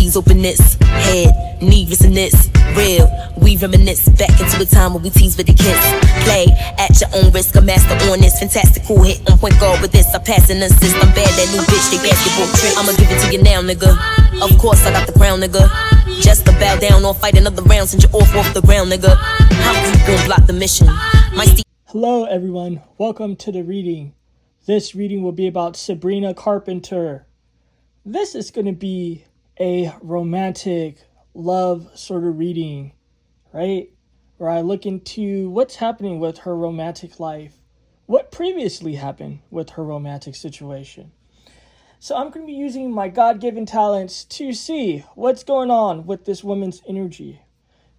Please open this head, needless in this real. We reminisce back into a time when we tease with the kids. Play at your own risk, a master on this fantastical hit on point guard with this. I pass and assist. I'm bad, that new bitch, they basketball trick. I'ma give it to you now, nigga. Of course I got the crown, nigga. Just to bow down or fight another round, since you're off the ground, nigga. How you gon' block the mission? Hello everyone, welcome to the reading. This reading will be about Sabrina Carpenter. This is going to be a romantic love sort of reading, right? Where I look into what's happening with her romantic life, what previously happened with her romantic situation. So I'm going to be using my God-given talents to see what's going on with this woman's energy.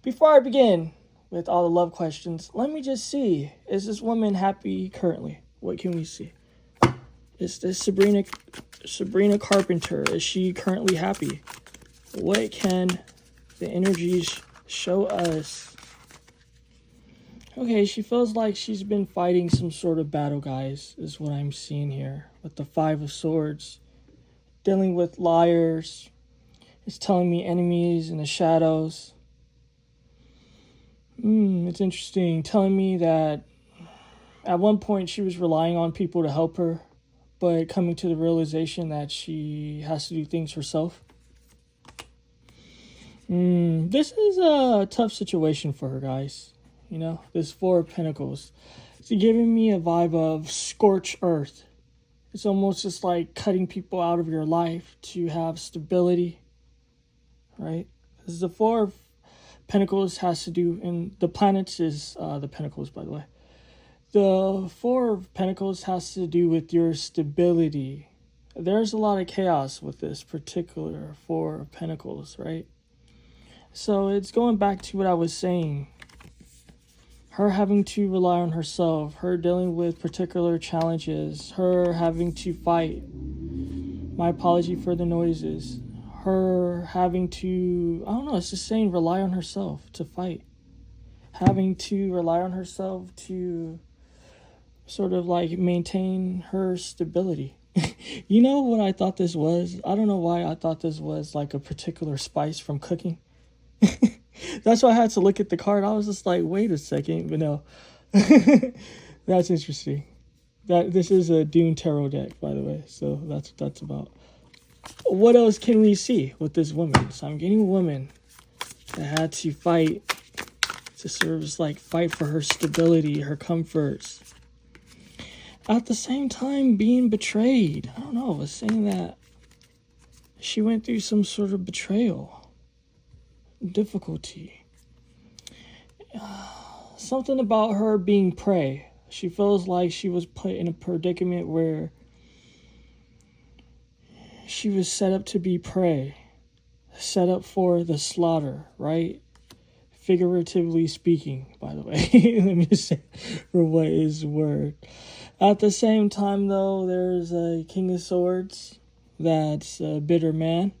Before I begin with all the love questions, let me just see, is this woman happy currently? What can we see? Is this Sabrina Carpenter, is she currently happy? What can the energies show us? Okay, she feels like she's been fighting some sort of battle, guys, is what I'm seeing here with the Five of Swords. Dealing with liars. It's telling me enemies in the shadows. It's interesting. Telling me that at one point she was relying on people to help her, but coming to the realization that she has to do things herself. This is a tough situation for her, guys. You know, this Four of Pentacles. It's giving me a vibe of scorched earth. It's almost just like cutting people out of your life to have stability, right? Because the Four of Pentacles has to do, and the planets is the Pentacles, by the way. The Four of Pentacles has to do with your stability. There's a lot of chaos with this particular Four of Pentacles, right? So it's going back to what I was saying. Her having to rely on herself, her dealing with particular challenges, her having to fight. My apology for the noises. Her having to, I don't know, it's just saying rely on herself to fight. Having to rely on herself to sort of like maintain her stability. You know what I thought this was? I don't know why I thought this was like a particular spice from cooking. That's why I had to look at the card. I was just like, wait a second, but no. That's interesting. This is a Dune Tarot deck, by the way. So that's about. What else can we see with this woman? So I'm getting a woman that had to fight to sort of like fight for her stability, her comforts. At the same time, being betrayed. I don't know. I was saying that she went through some sort of betrayal. Difficulty. Something about her being prey. She feels like she was put in a predicament where she was set up to be prey, set up for the slaughter, right? Figuratively speaking, by the way. Let me just say for what is the word. At the same time, though, there's a King of Swords that's a bitter man,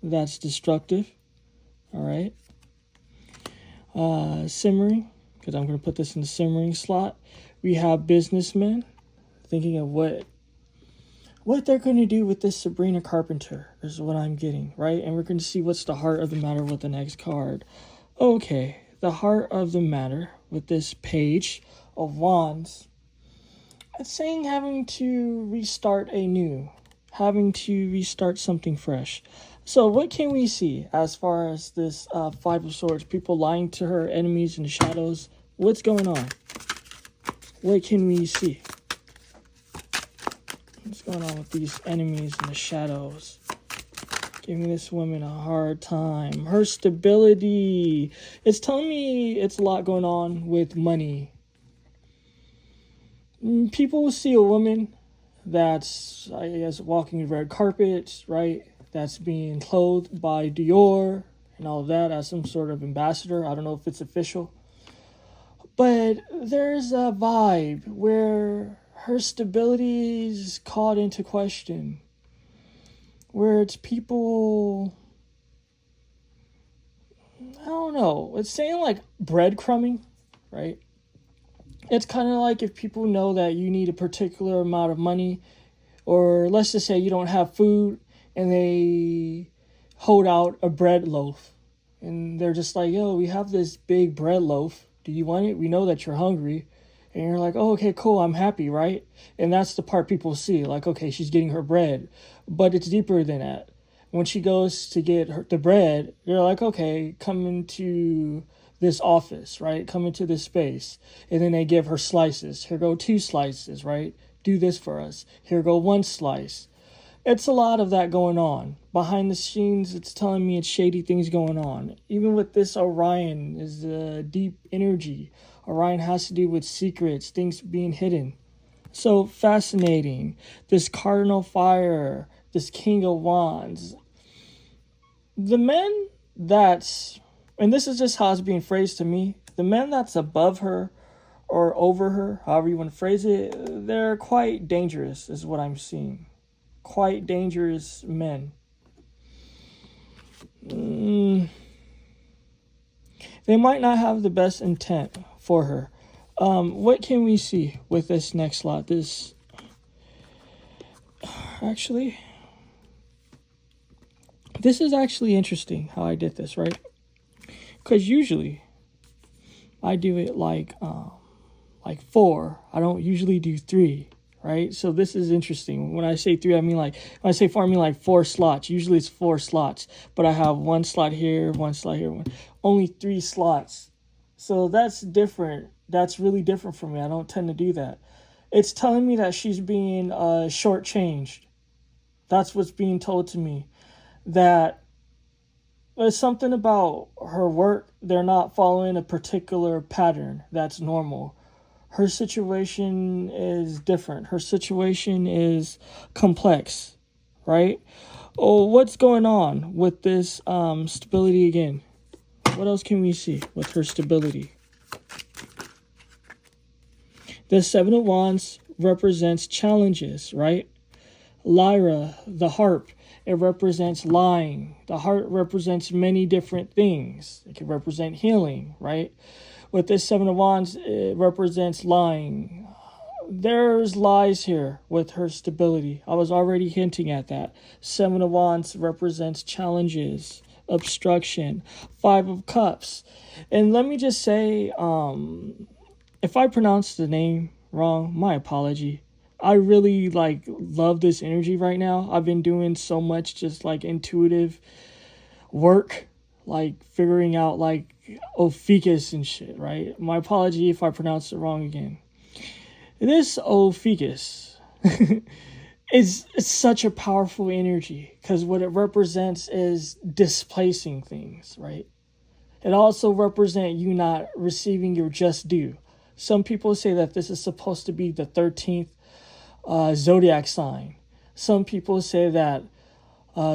that's destructive. All right. Simmering, because I'm going to put this in the simmering slot. We have businessmen thinking of what they're going to do with this Sabrina Carpenter is what I'm getting, right? And we're going to see what's the heart of the matter with the next card. Okay, the heart of the matter with this Page of Wands. It's saying having to restart anew, having to restart something fresh. So what can we see as far as this Five of Swords? People lying to her, enemies in the shadows. What's going on? What can we see? What's going on with these enemies in the shadows? Giving this woman a hard time. Her stability. It's telling me it's a lot going on with money. People will see a woman that's, I guess, walking red carpets, right? That's being clothed by Dior and all of that as some sort of ambassador. I don't know if it's official. But there's a vibe where her stability is called into question. Where it's people, I don't know. It's saying like breadcrumbing, right? It's kind of like if people know that you need a particular amount of money, or let's just say you don't have food, and they hold out a bread loaf. And they're just like, yo, we have this big bread loaf. Do you want it? We know that you're hungry. And you're like, oh, okay, cool, I'm happy, right? And that's the part people see. Like, okay, she's getting her bread. But it's deeper than that. When she goes to get the bread, you're like, okay, come into this office, right? Come into this space. And then they give her slices. Here go 2 slices, right? Do this for us. Here go 1 slice. It's a lot of that going on. Behind the scenes, it's telling me it's shady things going on. Even with this Orion is a deep energy. Orion has to do with secrets, things being hidden. So fascinating. This Cardinal Fire, this King of Wands. The men that's, and this is just how it's being phrased to me, the men that's above her or over her, however you want to phrase it, they're quite dangerous is what I'm seeing. Quite dangerous men. They might not have the best intent for her. What can we see with this next lot? This is actually interesting how I did this, right? Because usually I do it like 4. I don't usually do 3. Right? So this is interesting. When I say 3, I mean when I say 4, I mean 4 slots. Usually it's 4 slots, but I have 1 slot here, 1 slot here, only 3 slots. So that's different. That's really different for me. I don't tend to do that. It's telling me that she's being shortchanged. That's what's being told to me. That there's something about her work. They're not following a particular pattern that's normal. Her situation is different. Her situation is complex, right? Oh, what's going on with this stability again? What else can we see with her stability? The 7 of Wands represents challenges, right? Lyra, the harp, it represents lying. The heart represents many different things. It can represent healing, right? With this 7 of Wands, it represents lying. There's lies here with her stability. I was already hinting at that. 7 of Wands represents challenges, obstruction. 5 of Cups. And let me just say, if I pronounced the name wrong, my apology. I really love this energy right now. I've been doing so much just intuitive work, figuring out Ophiuchus and shit, right? My apology if I pronounced it wrong again. This Ophiuchus is such a powerful energy because what it represents is displacing things, right? It also represents you not receiving your just due. Some people say that this is supposed to be the 13th zodiac sign. Some people say that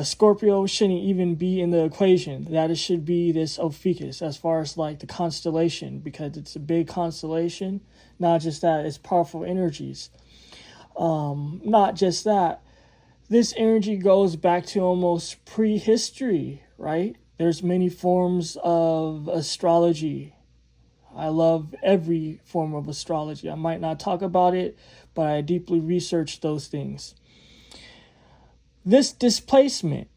Scorpio shouldn't even be in the equation, that it should be this Ophiuchus as far as the constellation, because it's a big constellation. Not just that, it's powerful energies. Not just that, this energy goes back to almost prehistory, right? There's many forms of astrology. I love every form of astrology. I might not talk about it, but I deeply research those things. This displacement,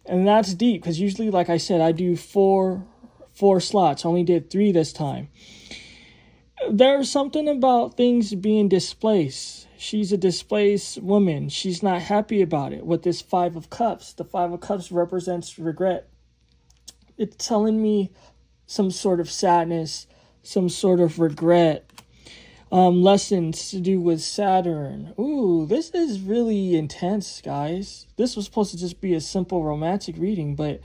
and that's deep because usually, like I said, I do four slots. I only did 3 this time. There's something about things being displaced. She's a displaced woman. She's not happy about it. With this 5 of Cups, the 5 of Cups represents regret. It's telling me some sort of sadness, some sort of regret. Lessons to do with Saturn. Ooh, this is really intense, guys. This was supposed to just be a simple romantic reading, but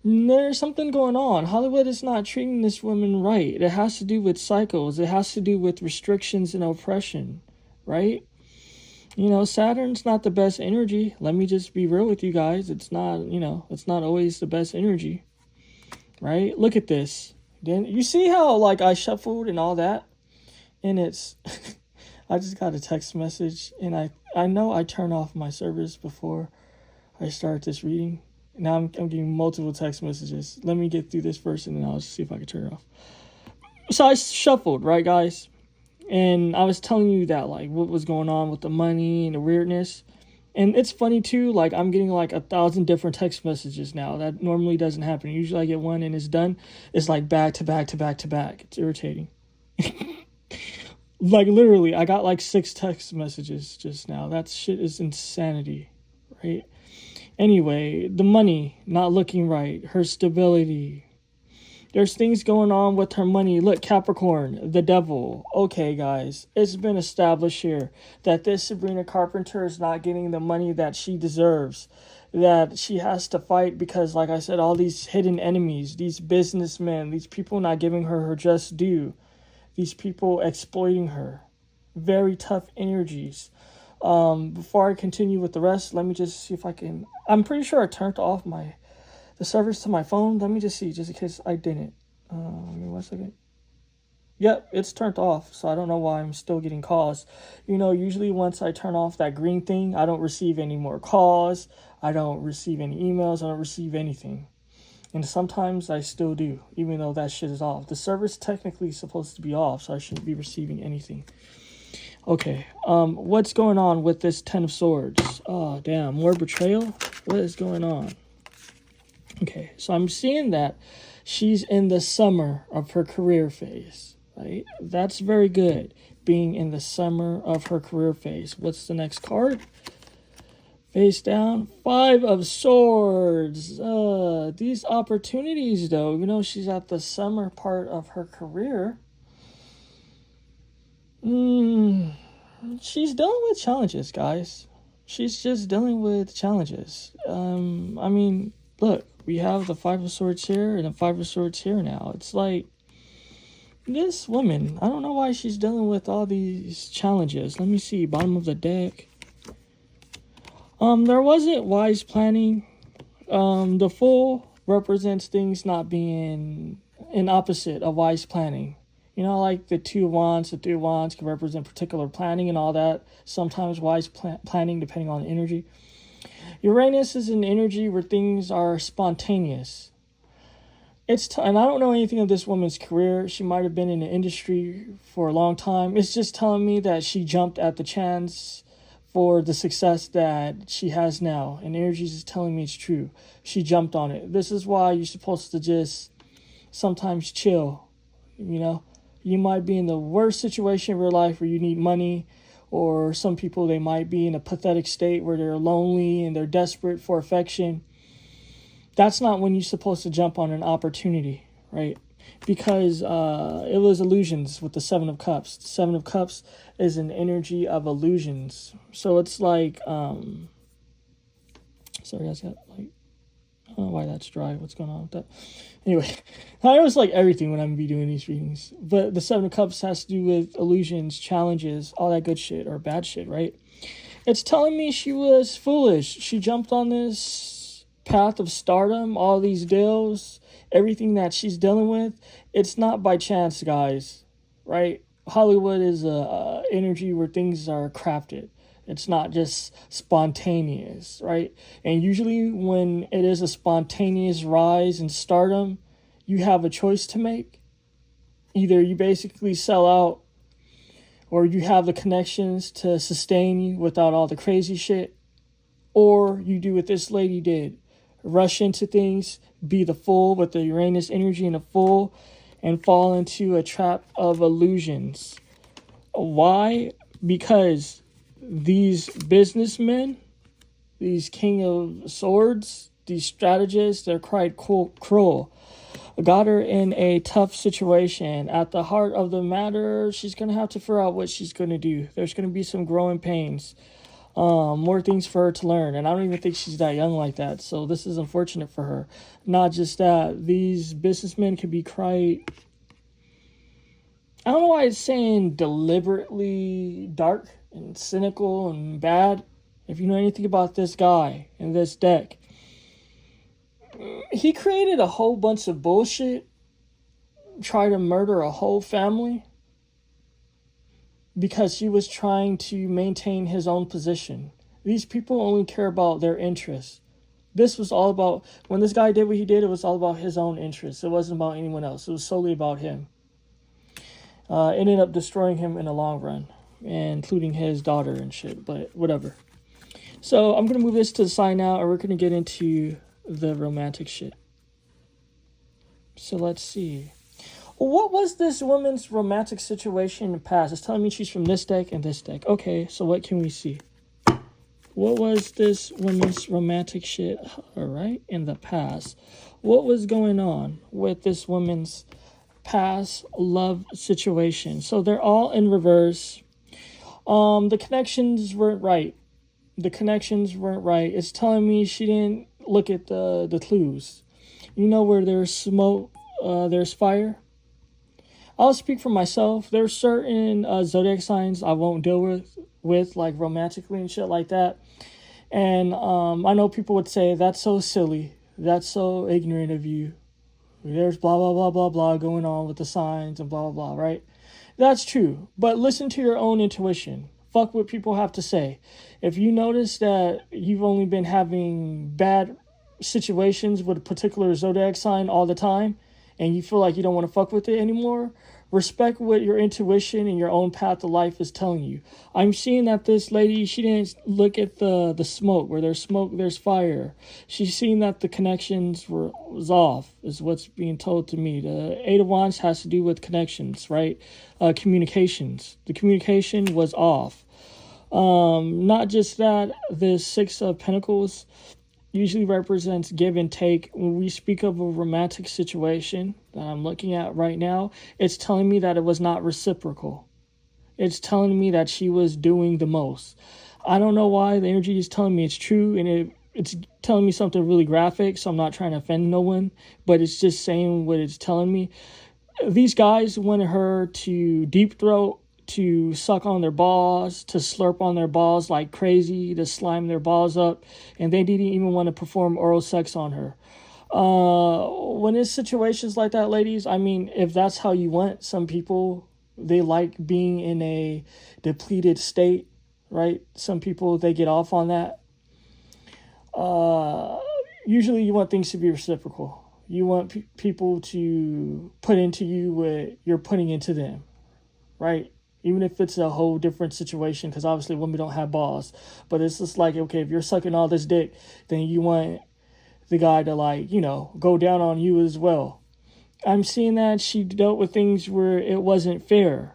there's something going on. Hollywood is not treating this woman right. It has to do with cycles. It has to do with restrictions and oppression, right? Saturn's not the best energy. Let me just be real with you guys. It's not always the best energy, right? Look at this. Then you see how I shuffled and all that? And it's, I just got a text message, and I know I turn off my service before I start this reading. Now I'm getting multiple text messages. Let me get through this first, and then I'll see if I can turn it off. So I shuffled, right, guys? And I was telling you that, what was going on with the money and the weirdness. And it's funny too, like I'm getting like 1,000 different text messages now. That normally doesn't happen. Usually I get one and it's done. It's like back to back to back to back. It's irritating. Like literally, I got like 6 text messages just now. That shit is insanity, right? Anyway, the money not looking right, her stability. There's things going on with her money. Look, Capricorn, the devil. Okay, guys, it's been established here that this Sabrina Carpenter is not getting the money that she deserves. That she has to fight because, like I said, all these hidden enemies, these businessmen, these people not giving her her just due. These people exploiting her. Very tough energies. Before I continue with the rest, let me just see if I can... I'm pretty sure I turned off the service to my phone. Let me just see, just in case I didn't. Give me 1 second. Yep, it's turned off, so I don't know why I'm still getting calls. You know, usually once I turn off that green thing, I don't receive any more calls. I don't receive any emails. I don't receive anything. And sometimes I still do, even though that shit is off. The server's technically supposed to be off, so I shouldn't be receiving anything. Okay, what's going on with this 10 of Swords? Oh, damn, more betrayal? What is going on? Okay, so I'm seeing that she's in the summer of her career phase, right? That's very good, being in the summer of her career phase. What's the next card? Face down, 5 of Swords. These opportunities, though, you know, she's at the summer part of her career. She's dealing with challenges, guys. She's just dealing with challenges. I mean, look, we have the 5 of Swords here and the 5 of Swords here now. It's like, this woman, I don't know why she's dealing with all these challenges. Let me see, bottom of the deck. There wasn't wise planning. The Fool represents things not being an opposite of wise planning. You know, like the 2 of Wands, the 3 of Wands can represent particular planning and all that. Sometimes wise planning, depending on the energy. Uranus is an energy where things are spontaneous. And I don't know anything of this woman's career. She might have been in the industry for a long time. It's just telling me that she jumped at the chance for the success that she has now. And energy is telling me it's true. She jumped on it. This is why you're supposed to just sometimes chill. You know, you might be in the worst situation of your life where you need money, or some people, they might be in a pathetic state where they're lonely and they're desperate for affection. That's not when you're supposed to jump on an opportunity, right? Because it was illusions with the 7 of Cups. The 7 of Cups is an energy of illusions. So it's like, sorry, I got like, I don't know why that's dry. What's going on with that? Anyway, I always like everything when I'm be doing these readings. But the 7 of Cups has to do with illusions, challenges, all that good shit or bad shit, right? It's telling me she was foolish. She jumped on this path of stardom, all these deals, everything that she's dealing with. It's not by chance, guys, right? Hollywood is a energy where things are crafted. It's not just spontaneous, right? And usually when it is a spontaneous rise in stardom, you have a choice to make. Either you basically sell out, or you have the connections to sustain you without all the crazy shit, or you do what this lady did. Rush into things, be the Fool with the Uranus energy and the Fool, and fall into a trap of illusions. Why? Because these businessmen, these King of Swords, these strategists, they're quite cruel. Got her in a tough situation. At the heart of the matter, she's going to have to figure out what she's going to do. There's going to be some growing pains. More things for her to learn. And I don't even think she's that young like that. So this is unfortunate for her. Not just that. These businessmen can be quite... I don't know why it's saying deliberately dark and cynical and bad. If you know anything about this guy in this deck, he created a whole bunch of bullshit, tried to murder a whole family because he was trying to maintain his own position. These people only care about their interests. This was all about, when this guy did what he did, it was all about his own interests. It wasn't about anyone else. It was solely about him. Ended up destroying him in the long run, including his daughter and shit, but whatever. So I'm going to move this to the side now, and we're going to get into the romantic shit. So let's see. What was this woman's romantic situation in the past? It's telling me she's from this deck and this deck. Okay, so what can we see? What was this woman's romantic shit, all right, in the past? What was going on with this woman's past love situation? So they're all in reverse. The connections weren't right. It's telling me she didn't look at the clues. You know, where there's smoke, there's fire. I'll speak for myself. There's certain zodiac signs I won't deal with like romantically and shit like that. And I know people would say, that's so silly. That's so ignorant of you. There's blah, blah, blah, blah, blah going on with the signs and blah, blah, blah, right? That's true. But listen to your own intuition. Fuck what people have to say. If you notice that you've only been having bad situations with a particular zodiac sign all the time, and you feel like you don't want to fuck with it anymore, respect what your intuition and your own path of life is telling you. I'm seeing that this lady, she didn't look at the smoke. Where there's smoke, there's fire. She's seen that the connections was off, is what's being told to me. The Eight of Wands has to do with connections, right? Communications. The communication was off. Not just that, the Six of Pentacles usually represents give and take. When we speak of a romantic situation that I'm looking at right now, it's telling me that it was not reciprocal. It's telling me that she was doing the most. I don't know why. The energy is telling me it's true, and it's telling me something really graphic, so I'm not trying to offend no one, but it's just saying what it's telling me. These guys wanted her to deep throat, to suck on their balls, to slurp on their balls like crazy, to slime their balls up, and they didn't even want to perform oral sex on her. When it's situations like that, ladies, I mean, if that's how you want, some people, they like being in a depleted state, right? Some people, they get off on that. Usually you want things to be reciprocal. You want people to put into you what you're putting into them, right? Even if it's a whole different situation, because obviously women don't have balls. But it's just like, okay, if you're sucking all this dick, then you want the guy to, like, you know, go down on you as well. I'm seeing that she dealt with things where it wasn't fair.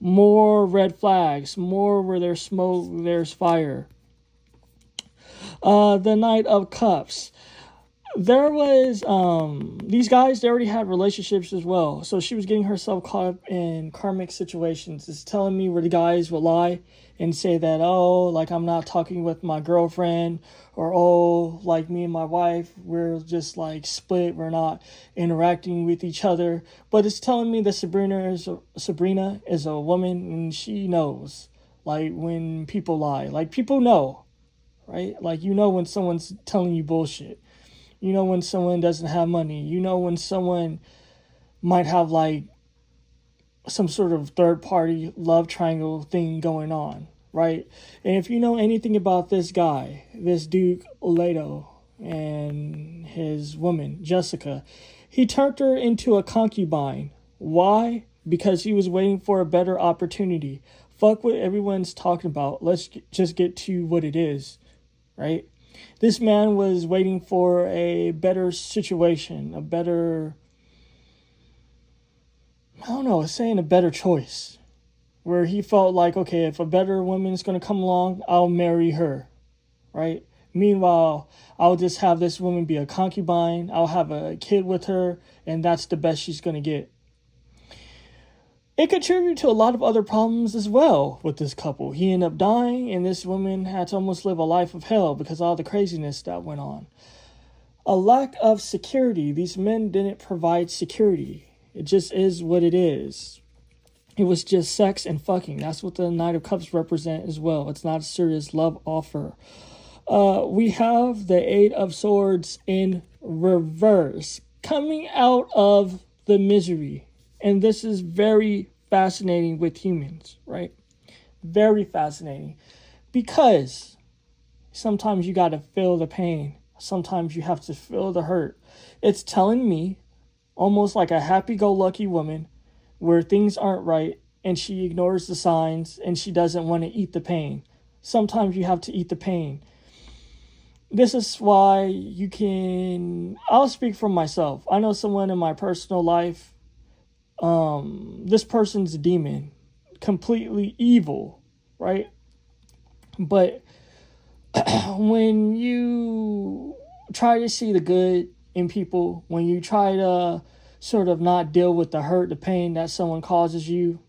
More red flags. More where there's smoke, there's fire. The Knight of Cups. There was, these guys, they already had relationships as well. So she was getting herself caught up in karmic situations. It's telling me where the guys will lie and say that, oh, like, I'm not talking with my girlfriend, or, oh, like, me and my wife, we're just, like, split. We're not interacting with each other. But it's telling me that Sabrina is a woman, and she knows, like, when people lie. Like, people know, right? Like, you know when someone's telling you bullshit. You know when someone doesn't have money. You know when someone might have, like, some sort of third-party love triangle thing going on, right? And if you know anything about this guy, this Duke Leto, and his woman, Jessica, he turned her into a concubine. Why? Because he was waiting for a better opportunity. Fuck what everyone's talking about. Let's just get to what it is, right? This man was waiting for a better situation, a better, I don't know, it's saying a better choice. Where he felt like, okay, if a better woman is going to come along, I'll marry her, right? Meanwhile, I'll just have this woman be a concubine, I'll have a kid with her, and that's the best she's going to get. It contributed to a lot of other problems as well with this couple. He ended up dying, and this woman had to almost live a life of hell because of all the craziness that went on. A lack of security. These men didn't provide security. It just is what it is. It was just sex and fucking. That's what the Knight of Cups represent as well. It's not a serious love offer. We have the Eight of Swords in reverse, coming out of the misery. And this is very fascinating with humans, right? Very fascinating. Because sometimes you got to feel the pain. Sometimes you have to feel the hurt. It's telling me, almost like a happy-go-lucky woman, where things aren't right, and she ignores the signs, and she doesn't want to eat the pain. Sometimes you have to eat the pain. This is why I'll speak for myself. I know someone in my personal life, this person's a demon, completely evil, right? But when you try to see the good in people, when you try to sort of not deal with the hurt, the pain that someone causes you,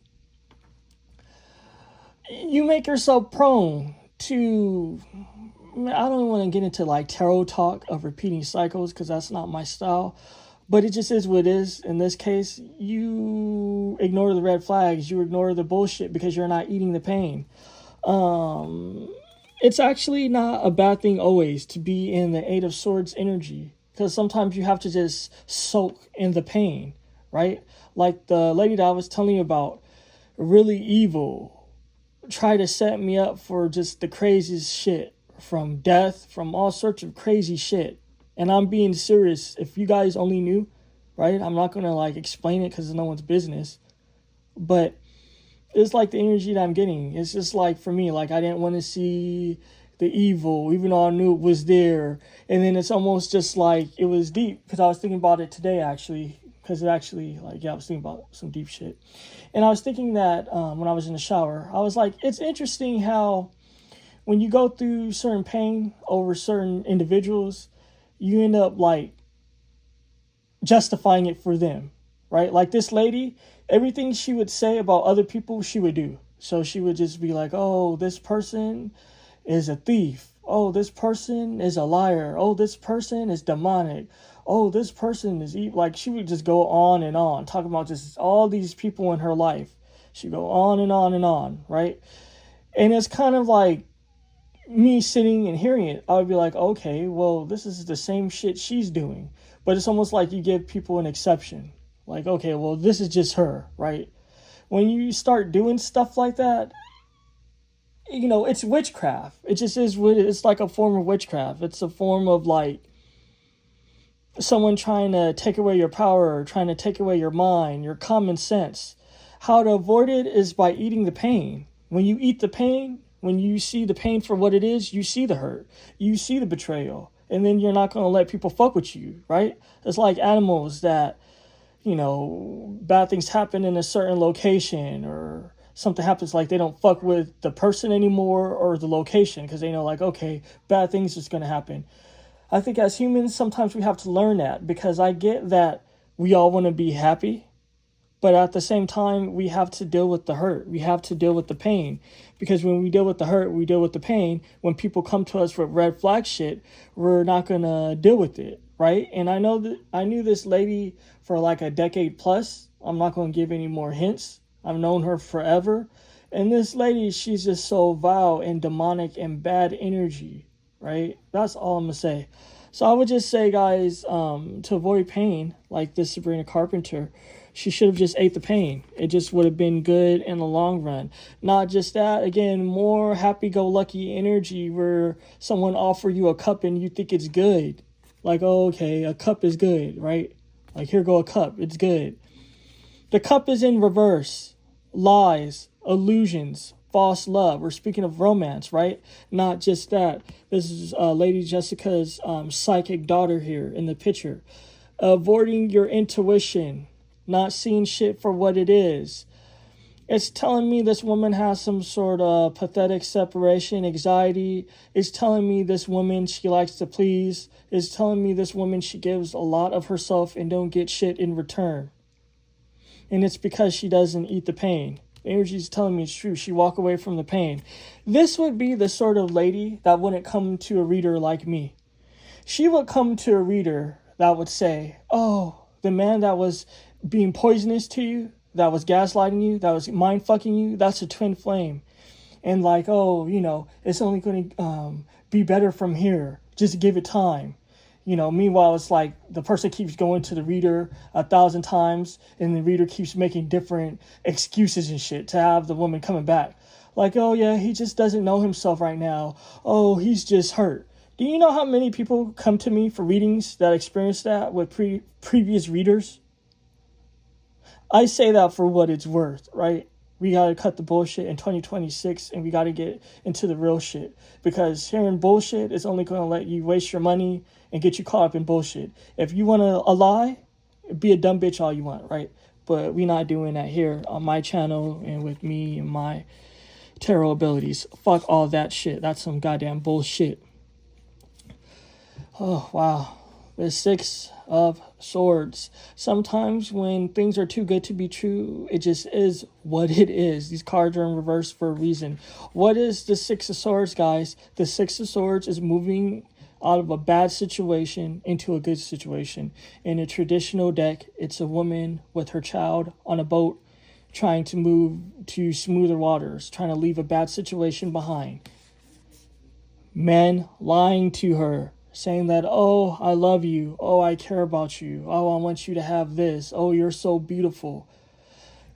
you make yourself prone to, I don't want to get into like tarot talk of repeating cycles because that's not my style, but it just is what it is. In this case, you ignore the red flags, you ignore the bullshit because you're not eating the pain. It's actually not a bad thing always to be in the Eight of Swords energy, because sometimes you have to just soak in the pain, right? Like the lady that I was telling you about, really evil, try to set me up for just the craziest shit, from death, from all sorts of crazy shit. And I'm being serious. If you guys only knew, right? I'm not gonna like explain it because it's no one's business, but it's like the energy that I'm getting. It's just like, for me, like I didn't want to see the evil, even though I knew it was there. And then it's almost just like it was deep, because I was thinking about it today actually, because it actually, like, yeah, I was thinking about some deep shit. And I was thinking that when I was in the shower, I was like, it's interesting how when you go through certain pain over certain individuals, you end up like justifying it for them, right? Like this lady, everything she would say about other people, she would do. So she would just be like, oh, this person is a thief. Oh, this person is a liar. Oh, this person is demonic. Oh, this person is evil. Like, she would just go on and on, talking about just all these people in her life. She'd go on and on and on, right? And it's kind of like me sitting and hearing it, I would be like, okay, well, this is the same shit she's doing. But it's almost like you give people an exception. Like, okay, well, this is just her, right? When you start doing stuff like that, you know, it's witchcraft. It just is what it's like, a form of witchcraft. It's a form of like someone trying to take away your power, trying to take away your mind, your common sense. How to avoid it is by eating the pain. When you eat the pain, when you see the pain for what it is, you see the hurt, you see the betrayal, and then you're not going to let people fuck with you, right? It's like animals that, you know, bad things happen in a certain location, or something happens, like they don't fuck with the person anymore or the location, because they know, like, okay, bad things is going to happen. I think as humans, sometimes we have to learn that, because I get that we all want to be happy, but at the same time, we have to deal with the hurt. We have to deal with the pain, because when we deal with the hurt, we deal with the pain. When people come to us with red flag shit, we're not going to deal with it, right? And I know that I knew this lady for like a decade plus. I'm not going to give any more hints. I've known her forever. And this lady, she's just so vile and demonic and bad energy, right? That's all I'm going to say. So I would just say, guys, to avoid pain, like this Sabrina Carpenter, she should have just ate the pain. It just would have been good in the long run. Not just that, again, more happy-go-lucky energy where someone offer you a cup and you think it's good. Like, oh, okay, a cup is good, right? Like, here go a cup, it's good. The cup is in reverse. Lies, illusions, false love. We're speaking of romance, right? Not just that. This is Lady Jessica's psychic daughter here in the picture. Avoiding your intuition, not seeing shit for what it is. It's telling me this woman has some sort of pathetic separation anxiety. It's telling me this woman, she likes to please. It's telling me this woman, she gives a lot of herself and don't get shit in return. And it's because she doesn't eat the pain. The energy is telling me it's true. She walk away from the pain. This would be the sort of lady that wouldn't come to a reader like me. She would come to a reader that would say, oh, the man that was being poisonous to you, that was gaslighting you, that was mind fucking you, that's a twin flame. And like, oh, you know, it's only going to be better from here. Just give it time. You know, meanwhile, it's like the person keeps going to the reader 1,000 times, and the reader keeps making different excuses and shit to have the woman coming back. Like, oh yeah, he just doesn't know himself right now. Oh, he's just hurt. Do you know how many people come to me for readings that experience that with previous readers? I say that for what it's worth, right? We got to cut the bullshit in 2026 and we got to get into the real shit. Because hearing bullshit is only going to let you waste your money and get you caught up in bullshit. If you want a lie, be a dumb bitch all you want, right? But we not doing that here on my channel and with me and my tarot abilities. Fuck all that shit. That's some goddamn bullshit. Oh, wow. The Six of Swords. Sometimes when things are too good to be true, it just is what it is. These cards are in reverse for a reason. What is the Six of Swords, guys? The Six of Swords is moving out of a bad situation into a good situation. In a traditional deck, it's a woman with her child on a boat trying to move to smoother waters, trying to leave a bad situation behind. Men lying to her, saying that, oh, I love you. Oh, I care about you. Oh, I want you to have this. Oh, you're so beautiful.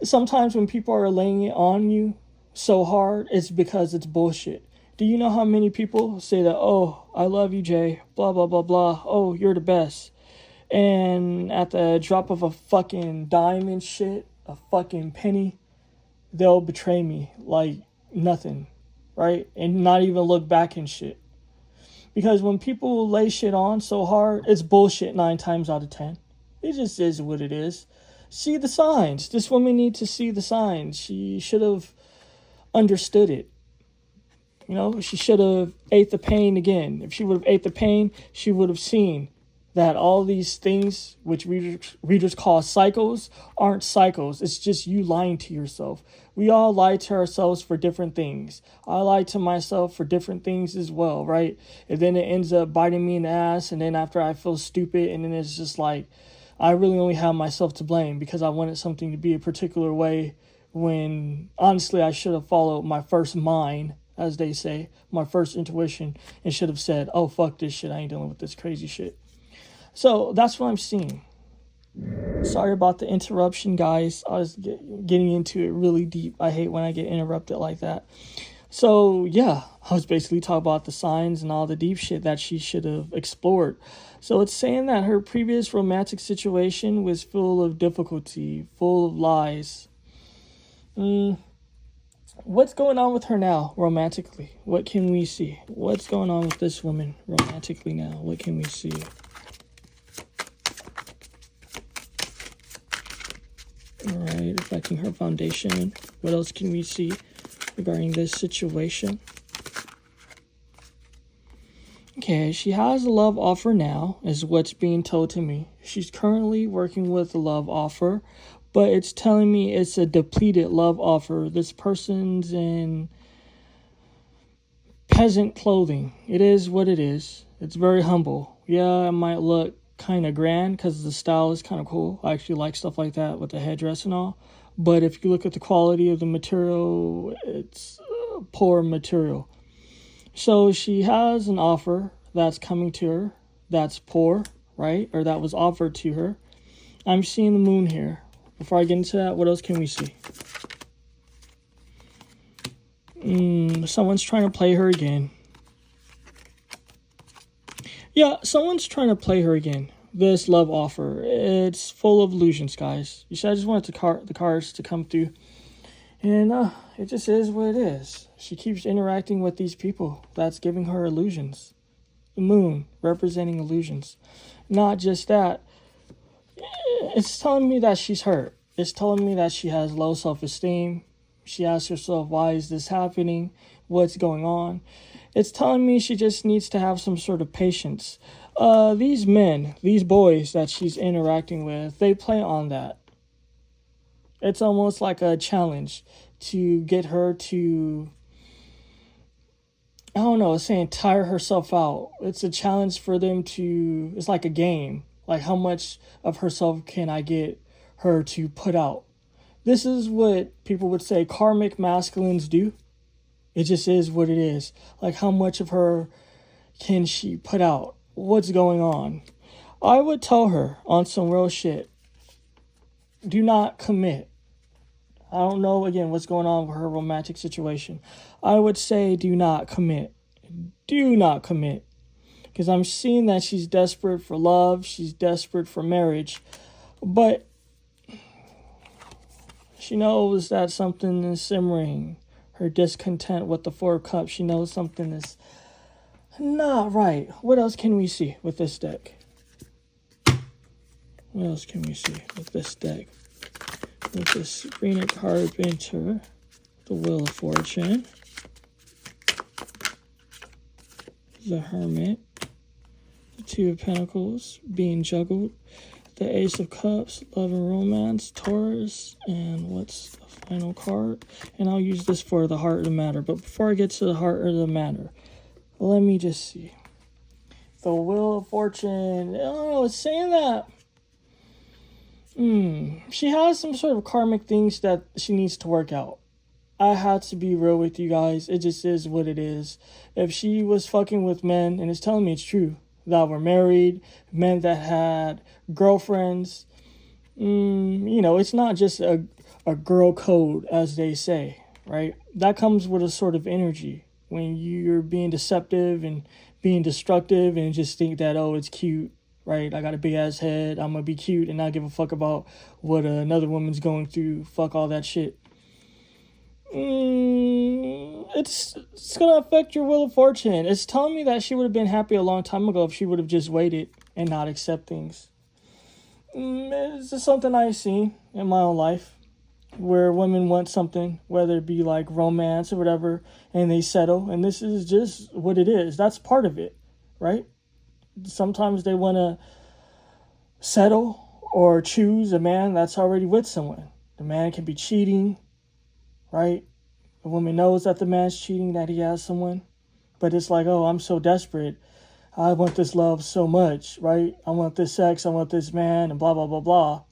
Sometimes when people are laying it on you so hard, it's because it's bullshit. Do you know how many people say that, oh, I love you, Jay, blah, blah, blah, blah. Oh, you're the best. And at the drop of a fucking dime and shit, a fucking penny, they'll betray me like nothing, right? And not even look back and shit. Because when people lay shit on so hard, it's bullshit 9 times out of 10. It just is what it is. See the signs. This woman needs to see the signs. She should have understood it. You know, she should have ate the pain again. If she would have ate the pain, she would have seen that all these things, which readers call cycles, aren't cycles. It's just you lying to yourself. We all lie to ourselves for different things. I lie to myself for different things as well, right? And then it ends up biting me in the ass, and then after I feel stupid, and then it's just like, I really only have myself to blame because I wanted something to be a particular way when, honestly, I should have followed my first mind, as they say, my first intuition, and should have said, oh, fuck this shit, I ain't dealing with this crazy shit. So that's what I'm seeing. Sorry about the interruption, guys. I was getting into it really deep. I hate when I get interrupted like that. So, yeah, I was basically talking about the signs and all the deep shit that she should have explored. So it's saying that her previous romantic situation was full of difficulty, full of lies. What's going on with her now, romantically? What can we see? What's going on with this woman romantically now? What can we see? Alright, affecting her foundation. What else can we see regarding this situation? Okay, she has a love offer now, is what's being told to me. She's currently working with a love offer, but it's telling me it's a depleted love offer. This person's in peasant clothing. It is what it is. It's very humble. Yeah, it might look kind of grand because the style is kind of cool. I actually like stuff like that with the headdress and all. But if you look at the quality of the material, it's poor material. So she has an offer that's coming to her that's poor, right? Or that was offered to her. I'm seeing the moon here. Before I get into that, what else can we see? Someone's trying to play her again. Yeah, someone's trying to play her again. This love offer, it's full of illusions, guys. You see, I just wanted the cards to come through. And it just is what it is. She keeps interacting with these people. That's giving her illusions. The moon, representing illusions. Not just that. It's telling me that she's hurt. It's telling me that she has low self-esteem. She asks herself, why is this happening? What's going on? It's telling me she just needs to have some sort of patience. These men, these boys that she's interacting with, they play on that. It's almost like a challenge to get her to, I don't know, it's saying tire herself out. It's a challenge for them to, it's like a game. Like, how much of herself can I get her to put out? This is what people would say karmic masculines do. It just is what it is. Like, how much of her can she put out? What's going on? I would tell her on some real shit, do not commit. I don't know, again, what's going on with her romantic situation. I would say do not commit. Do not commit. Because I'm seeing that she's desperate for love. She's desperate for marriage. But She knows that something is simmering. Her discontent with the Four of Cups. She knows something is not right. What else can we see with this deck? What else can we see with this deck? With this Sabrina Carpenter, the Wheel of Fortune, the Hermit, the Two of Pentacles being juggled, the Ace of Cups, love and romance, Taurus, and what's the final card? And I'll use this for the heart of the matter. But before I get to the heart of the matter, let me just see. The Wheel of Fortune, oh, it's saying that she has some sort of karmic things that she needs to work out. I had to be real with you guys. It just is what it is. If she was fucking with men, and it's telling me it's true, that were married, men that had girlfriends, it's not just a girl code, as they say, right? That comes with a sort of energy when you're being deceptive and being destructive and just think that, oh, it's cute, right? I got a big ass head. I'm going to be cute and not give a fuck about what another woman's going through. Fuck all that shit. It's going to affect your Wheel of Fortune. It's telling me that she would have been happy a long time ago if she would have just waited and not accept things. It's just something I've seen in my own life where women want something, whether it be like romance or whatever, and they settle. And this is just what it is. That's part of it, right? Sometimes they want to settle or choose a man that's already with someone. The man can be cheating, right? The woman knows that the man's cheating, that he has someone. But it's like, oh, I'm so desperate. I want this love so much, right? I want this sex. I want this man, and blah, blah, blah, blah.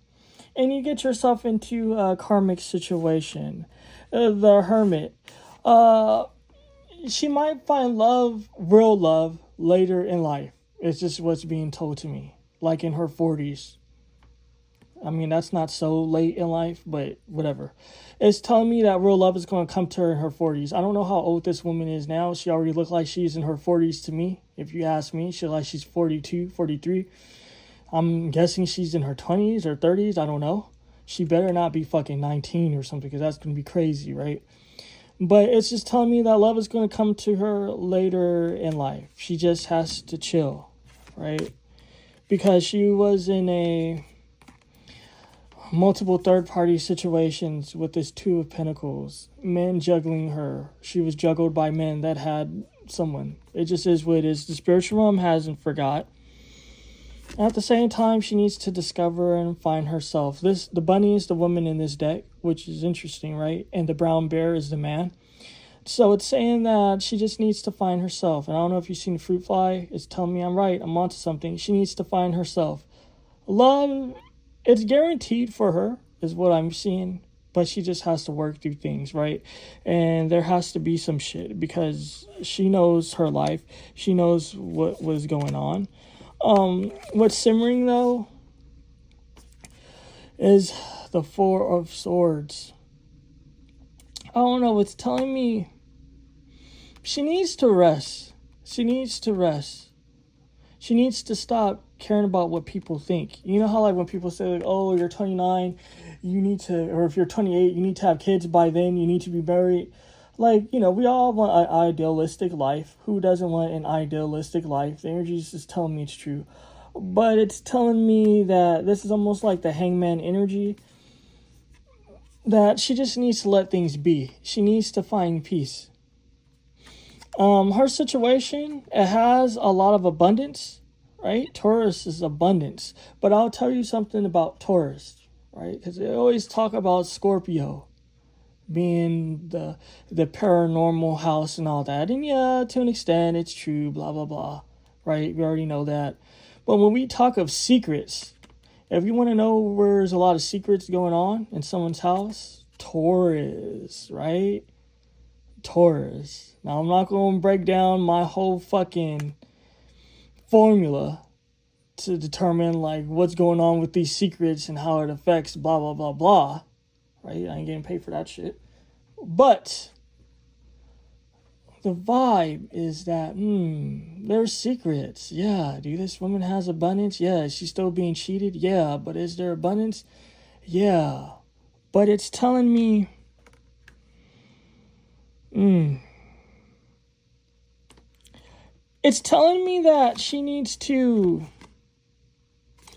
And you get yourself into a karmic situation. The Hermit. She might find love, real love, later in life. It's just what's being told to me. Like in her 40s. I mean, that's not so late in life, but whatever. It's telling me that real love is going to come to her in her 40s. I don't know how old this woman is now. She already looked like she's in her 40s to me. If you ask me, she like she's 42, 43. I'm guessing she's in her 20s or 30s. I don't know. She better not be fucking 19 or something, because that's going to be crazy, right? But it's just telling me that love is going to come to her later in life. She just has to chill, right? Because she was in a multiple third-party situations with this Two of Pentacles. Men juggling her. She was juggled by men that had someone. It just is what it is. The spiritual realm hasn't forgot. At the same time, she needs to discover and find herself. The bunny is the woman in this deck, which is interesting, right? And the brown bear is the man. So it's saying that she just needs to find herself. And I don't know if you've seen Fruit Fly. It's telling me I'm right. I'm onto something. She needs to find herself. Love, it's guaranteed for her, is what I'm seeing. But she just has to work through things, right? And there has to be some shit, because she knows her life. She knows what was going on. What's simmering, though, is the Four of Swords. I don't know. It's telling me she needs to rest. She needs to rest. She needs to stop caring about what people think. You know how, like, when people say, like, oh, you're 29, you need to, or if you're 28, you need to have kids by then, you need to be married. Like, we all want an idealistic life. Who doesn't want an idealistic life? The energy is just telling me it's true. But it's telling me that this is almost like the hangman energy. That she just needs to let things be. She needs to find peace. Her situation, it has a lot of abundance, right? Taurus is abundance. But I'll tell you something about Taurus, right? Because they always talk about Scorpio being the paranormal house and all that. And yeah, to an extent, it's true, blah, blah, blah, right? We already know that. But when we talk of secrets, if you want to know where there's a lot of secrets going on in someone's house, Taurus, right? Taurus. Now, I'm not going to break down my whole fucking formula to determine, like, what's going on with these secrets and how it affects blah, blah, blah, blah. Right? I ain't getting paid for that shit. But the vibe is that, there's secrets. Yeah, dude, this woman has abundance. Yeah, she's still being cheated. Yeah, but is there abundance? Yeah. But it's telling me, it's telling me that she needs to,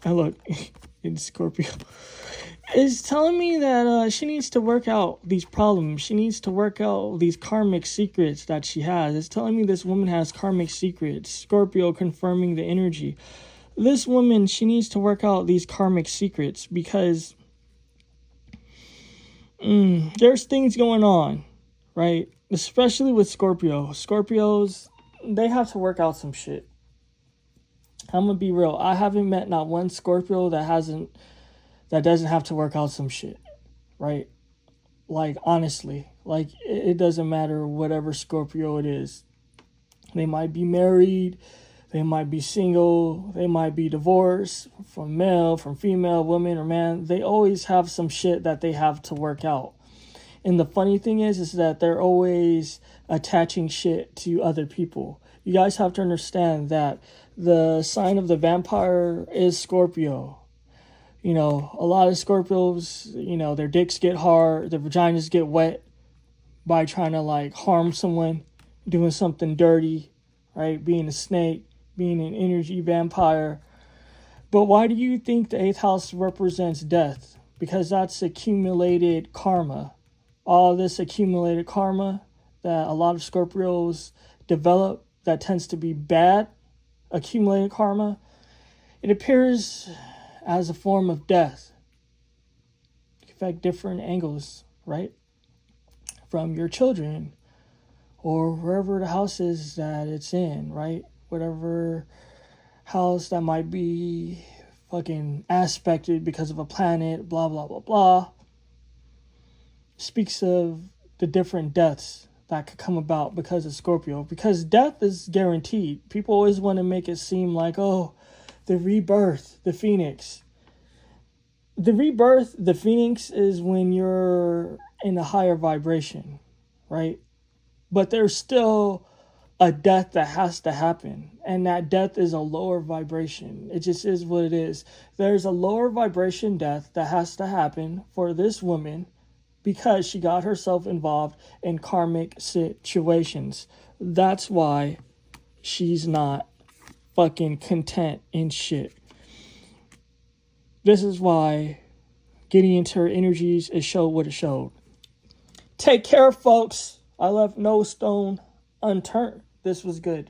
look, in Scorpio. It's telling me that she needs to work out these problems. She needs to work out these karmic secrets that she has. It's telling me this woman has karmic secrets. Scorpio confirming the energy. This woman, she needs to work out these karmic secrets because there's things going on, right? Especially with Scorpio. Scorpios, they have to work out some shit. I'm gonna be real. I haven't met not one Scorpio that doesn't have to work out some shit, right? Like, honestly, like, it doesn't matter whatever Scorpio it is. They might be married, they might be single, they might be divorced from male, from female, woman, or man. They always have some shit that they have to work out. And the funny thing is that they're always attaching shit to other people. You guys have to understand that the sign of the vampire is Scorpio. You know, a lot of Scorpios, you know, their dicks get hard, their vaginas get wet by trying to, like, harm someone, doing something dirty, right? Being a snake, being an energy vampire. But why do you think the 8th house represents death? Because that's accumulated karma. All this accumulated karma that a lot of Scorpios develop that tends to be bad, accumulated karma, it appears as a form of death. It can affect different angles, right? From your children or wherever the house is that it's in, right? Whatever house that might be fucking aspected because of a planet, blah, blah, blah, blah. Speaks of the different deaths that could come about because of Scorpio. Because death is guaranteed. People always want to make it seem like, oh, the rebirth, the phoenix. The rebirth, the phoenix, is when you're in a higher vibration, right? But there's still a death that has to happen. And that death is a lower vibration. It just is what it is. There's a lower vibration death that has to happen for this woman because she got herself involved in karmic situations. That's why she's not fucking content in shit. This is why getting into her energies, it showed what it showed. Take care, folks. I left no stone unturned. This was good.